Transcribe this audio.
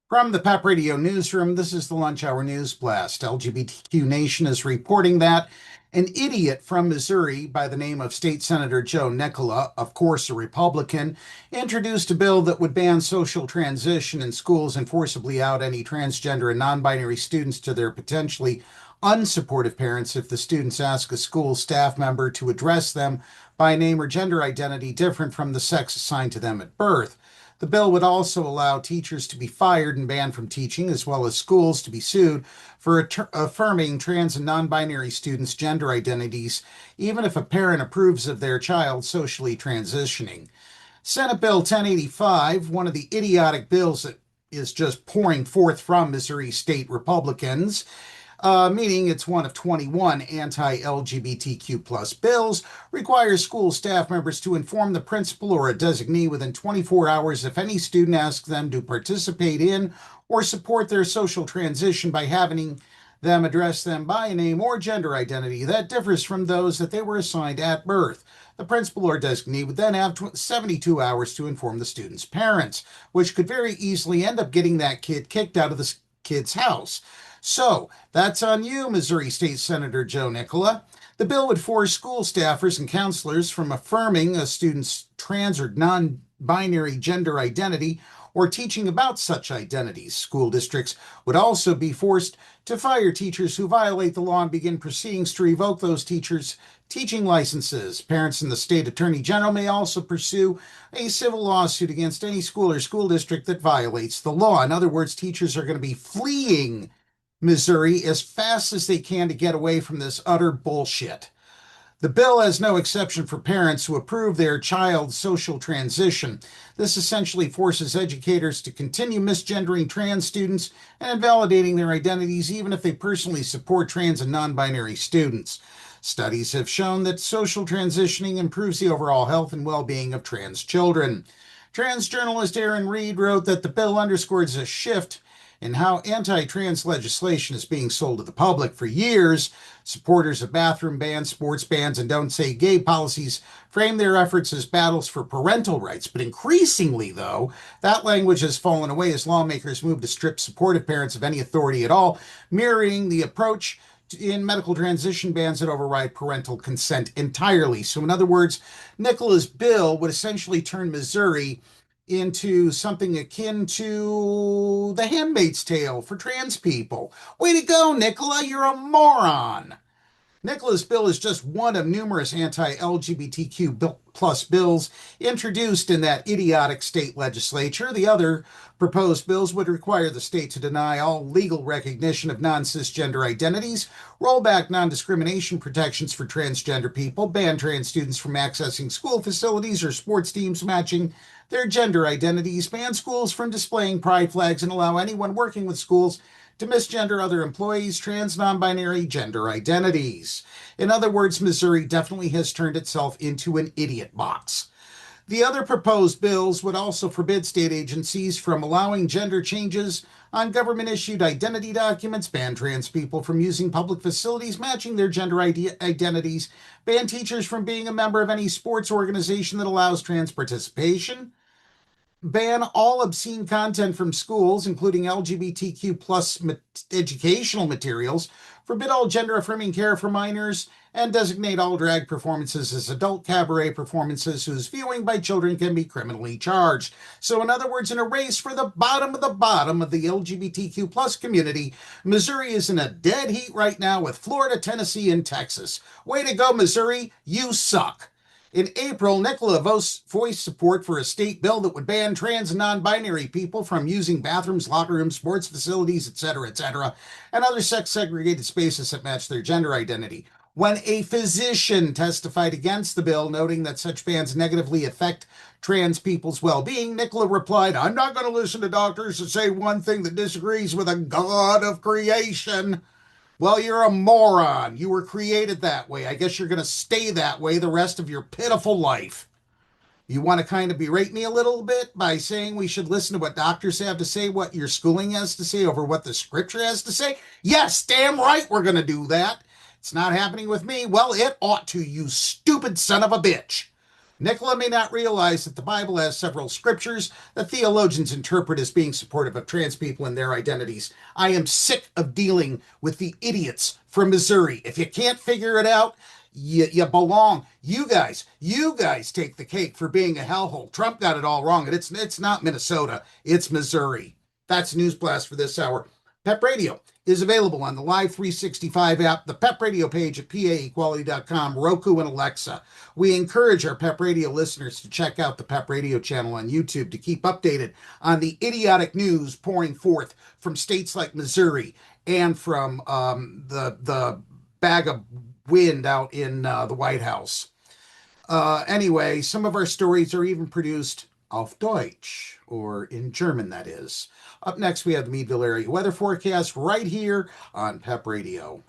From the PEP Radio Newsroom, this is the Lunch Hour News Blast. LGBTQ Nation is reporting that an idiot from Missouri by the name of State Senator Joe Nicola, of course a Republican, introduced a bill that would ban social transition in schools and forcibly out any transgender and non-binary students to their potentially unsupportive parents if the students ask a school staff member to address them by name or gender identity different from the sex assigned to them at birth. The bill would also allow teachers to be fired and banned from teaching, as well as schools to be sued for affirming trans and non-binary students' gender identities, even if a parent approves of their child socially transitioning. Senate Bill 1085, one of the idiotic bills that is just pouring forth from Missouri state Republicans, meaning it's one of 21 anti-LGBTQ plus bills, requires school staff members to inform the principal or a designee within 24 hours if any student asks them to participate in or support their social transition by having them address them by a name or gender identity that differs from those that they were assigned at birth. The principal or designee would then have 72 hours to inform the student's parents, which could very easily end up getting that kid kicked out of the kid's house. So that's on you, Missouri State Senator Joe Nicola. The bill would force school staffers and counselors from affirming a student's trans or non-binary gender identity or teaching about such identities. School districts would also be forced to fire teachers who violate the law and begin proceedings to revoke those teachers' teaching licenses. Parents and the state attorney general may also pursue a civil lawsuit against any school or school district that violates the law. In other words, teachers are going to be fleeing Missouri as fast as they can to get away from this utter bullshit. The bill has no exception for parents who approve their child's social transition. This essentially forces educators to continue misgendering trans students and invalidating their identities, even if they personally support trans and non-binary students. Studies have shown that social transitioning improves the overall health and well-being of trans children. Trans journalist Aaron Reed wrote that the bill underscores a shift in how anti-trans legislation is being sold to the public. For years, supporters of bathroom bans, sports bans, and don't say gay policies frame their efforts as battles for parental rights. But increasingly, though, that language has fallen away as lawmakers move to strip supportive parents of any authority at all, mirroring the approach in medical transition bans that override parental consent entirely. So in other words, Nicola's bill would essentially turn Missouri into something akin to The Handmaid's Tale for trans people. Way to go, Nicola, you're a moron. Nicola's bill is just one of numerous anti-LGBTQ plus bills introduced in that idiotic state legislature. The other proposed bills would require the state to deny all legal recognition of non-cisgender identities, roll back non-discrimination protections for transgender people, ban trans students from accessing school facilities or sports teams matching their gender identities, ban schools from displaying pride flags, and allow anyone working with schools to misgender other employees' trans, non-binary gender identities. In other words, Missouri definitely has turned itself into an idiot box. The other proposed bills would also forbid state agencies from allowing gender changes on government-issued identity documents, ban trans people from using public facilities matching their gender identities, ban teachers from being a member of any sports organization that allows trans participation, ban all obscene content from schools, including LGBTQ plus educational materials, forbid all gender-affirming care for minors, and designate all drag performances as adult cabaret performances whose viewing by children can be criminally charged. So in other words, in a race for the bottom of the LGBTQ plus community, Missouri is in a dead heat right now with Florida, Tennessee, and Texas. Way to go, Missouri. You suck. In April, Nicola voiced support for a state bill that would ban trans and non-binary people from using bathrooms, locker rooms, sports facilities, etc., and other sex-segregated spaces that match their gender identity. When a physician testified against the bill, noting that such bans negatively affect trans people's well-being, Nicola replied, "I'm not going to listen to doctors that say one thing that disagrees with a God of creation." Well, you're a moron. You were created that way. I guess you're going to stay that way the rest of your pitiful life. You want to kind of berate me a little bit by saying we should listen to what doctors have to say, what your schooling has to say over what the scripture has to say? Yes, damn right we're going to do that. It's not happening with me. Well, it ought to, you stupid son of a bitch. Nicola may not realize that the Bible has several scriptures that theologians interpret as being supportive of trans people and their identities. I am sick of dealing with the idiots from Missouri. If you can't figure it out, you belong. You guys take the cake for being a hellhole. Trump got it all wrong, and it's not Minnesota, it's Missouri. That's News Blast for this hour. PEP Radio is available on the Live 365 app, the PEP Radio page at paequality.com, Roku, and Alexa. We encourage our PEP Radio listeners to check out the PEP Radio channel on YouTube to keep updated on the idiotic news pouring forth from states like Missouri and from the bag of wind out in the White House. Anyway, some of our stories are even produced auf Deutsch, or in German, that is. Up next, we have the Meadville area weather forecast right here on PEP Radio.